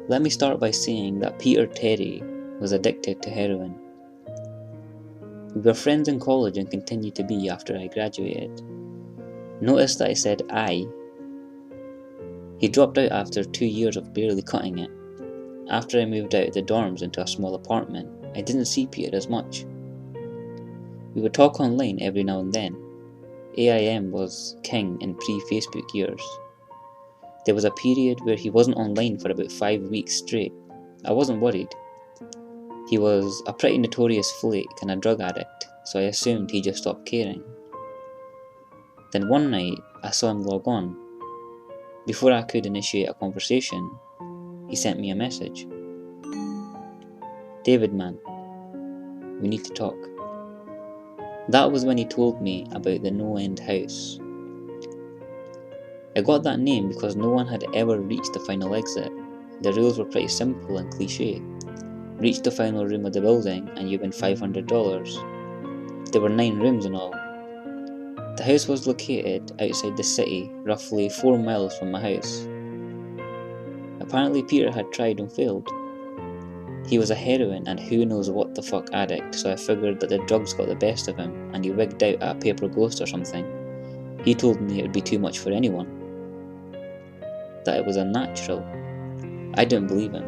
Let me start by saying that Peter Terry was addicted to heroin. We were friends in college and continued to be after I graduated. Notice that I said I. He dropped out after 2 years of barely cutting it. After I moved out of the dorms into a small apartment, I didn't see Peter as much. We would talk online every now and then. AIM was king in pre-Facebook years. There was a period where he wasn't online for about 5 weeks straight. I wasn't worried. He was a pretty notorious flake and a drug addict, so I assumed he just stopped caring. Then one night, I saw him log on. Before I could initiate a conversation, he sent me a message. "David man, we need to talk." That was when he told me about the NoEnd house. I got that name because no one had ever reached the final exit. The rules were pretty simple and cliché. Reach the final room of the building and you win $500. There were 9 rooms in all. The house was located outside the city, roughly 4 miles from my house. Apparently Peter had tried and failed. He was a heroin and who knows what the fuck addict, so I figured that the drugs got the best of him and he wigged out at a paper ghost or something. He told me it would be too much for anyone. That it was unnatural. I didn't believe him.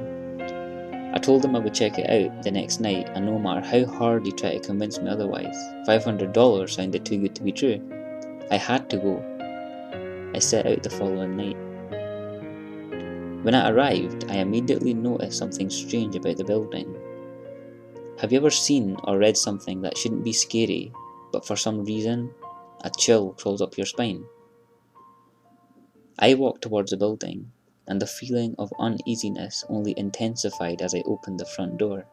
I told him I would check it out the next night, and no matter how hard he tried to convince me otherwise, $500 sounded too good to be true. I had to go. I set out the following night. When I arrived, I immediately noticed something strange about the building. Have you ever seen or read something that shouldn't be scary, but for some reason, a chill crawls up your spine? I walked towards the building, and the feeling of uneasiness only intensified as I opened the front door.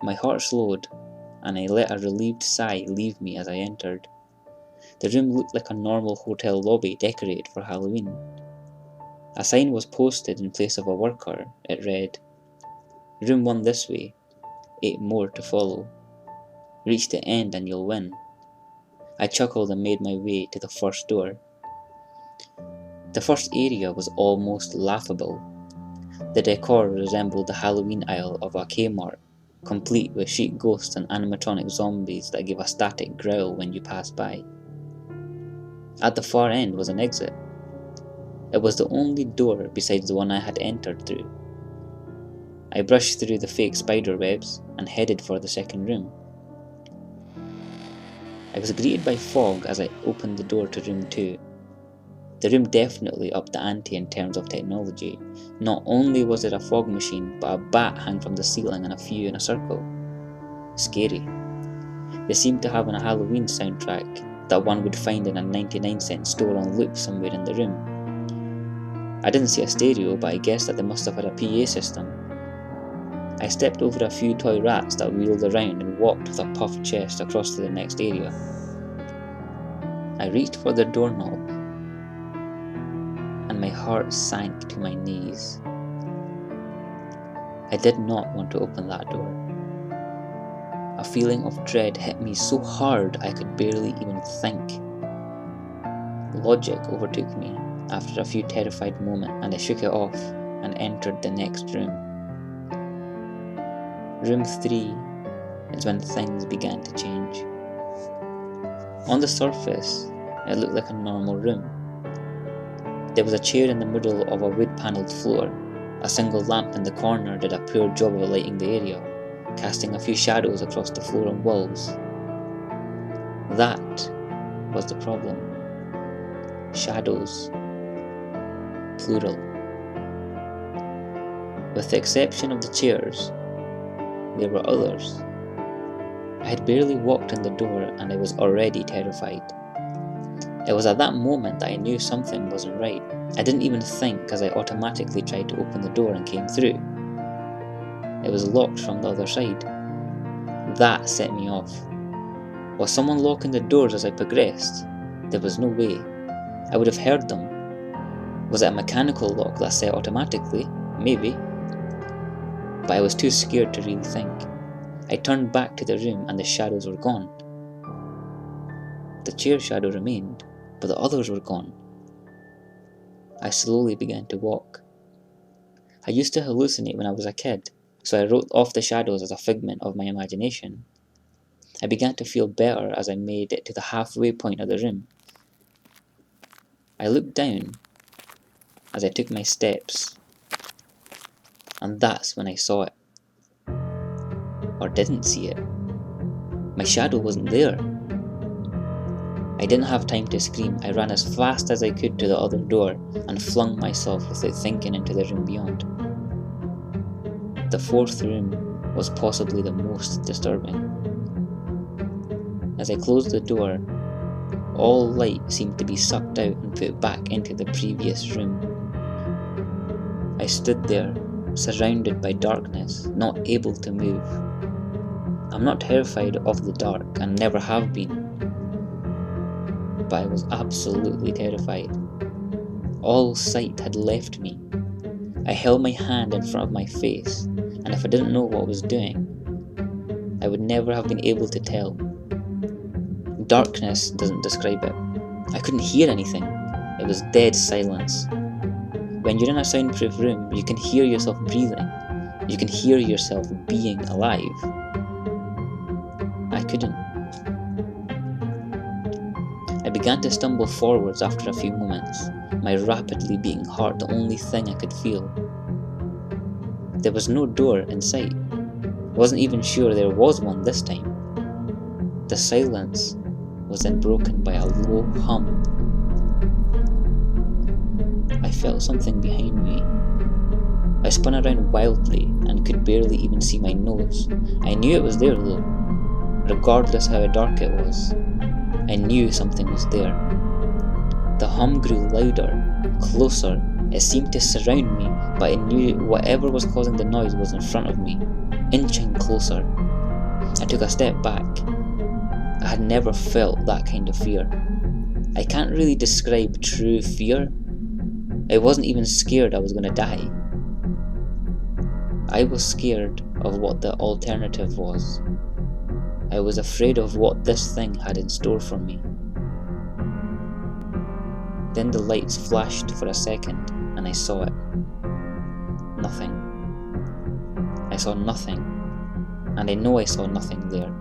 My heart slowed, and I let a relieved sigh leave me as I entered. The room looked like a normal hotel lobby decorated for Halloween. A sign was posted in place of a worker. It read, "Room 1 this way, 8 more to follow. Reach the end and you'll win." I chuckled and made my way to the first door. The first area was almost laughable. The decor resembled the Halloween aisle of a Kmart, complete with sheet ghosts and animatronic zombies that give a static growl when you pass by. At the far end was an exit. It was the only door besides the one I had entered through. I brushed through the fake spider webs and headed for the second room. I was greeted by fog as I opened the door to room 2. The room definitely upped the ante in terms of technology. Not only was there a fog machine, but a bat hung from the ceiling and a few in a circle. Scary. They seemed to have a Halloween soundtrack that one would find in a 99-cent store on loop somewhere in the room. I didn't see a stereo, but I guessed that they must have had a PA system. I stepped over a few toy rats that wheeled around and walked with a puffed chest across to the next area. I reached for the doorknob, and my heart sank to my knees. I did not want to open that door. A feeling of dread hit me so hard I could barely even think. Logic overtook me after a few terrified moments, and I shook it off and entered the next room. Room 3 is when things began to change. On the surface, it looked like a normal room. There was a chair in the middle of a wood-panelled floor. A single lamp in the corner did a poor job of lighting the area, casting a few shadows across the floor and walls. That was the problem. Shadows. Plural. With the exception of the chairs, there were others. I had barely walked in the door and I was already terrified. It was at that moment that I knew something wasn't right. I didn't even think as I automatically tried to open the door and came through. It was locked from the other side. That set me off. Was someone locking the doors as I progressed? There was no way. I would have heard them. Was it a mechanical lock that set automatically? Maybe. But I was too scared to really think. I turned back to the room and the shadows were gone. The chair shadow remained, but the others were gone. I slowly began to walk. I used to hallucinate when I was a kid, so I wrote off the shadows as a figment of my imagination. I began to feel better as I made it to the halfway point of the room. I looked down as I took my steps, and that's when I saw it. Or didn't see it. My shadow wasn't there. I didn't have time to scream. I ran as fast as I could to the other door and flung myself without thinking into the room beyond. The fourth room was possibly the most disturbing. As I closed the door, all light seemed to be sucked out and put back into the previous room. I stood there, surrounded by darkness, not able to move. I'm not terrified of the dark and never have been, but I was absolutely terrified. All sight had left me. I held my hand in front of my face, and if I didn't know what I was doing, I would never have been able to tell. Darkness doesn't describe it. I couldn't hear anything. It was dead silence. When you're in a soundproof room, you can hear yourself breathing. You can hear yourself being alive. I couldn't. I began to stumble forwards after a few moments, my rapidly beating heart the only thing I could feel. There was no door in sight. I wasn't even sure there was one this time. The silence was then broken by a low hum. I felt something behind me. I spun around wildly and could barely even see my nose. I knew it was there though, regardless how dark it was. I knew something was there. The hum grew louder, closer. It seemed to surround me, but I knew whatever was causing the noise was in front of me, inching closer. I took a step back. I had never felt that kind of fear. I can't really describe true fear. I wasn't even scared I was going to die. I was scared of what the alternative was. I was afraid of what this thing had in store for me. Then the lights flashed for a second and I saw it. Nothing. I saw nothing, and I know I saw nothing there.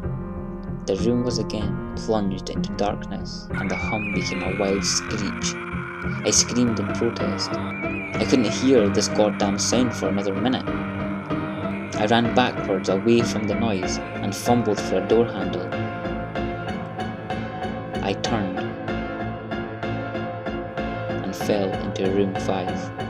The room was again plunged into darkness and the hum became a wild screech. I screamed in protest. I couldn't hear this goddamn sound for another minute. I ran backwards away from the noise and fumbled for a door handle. I turned and fell into room 5.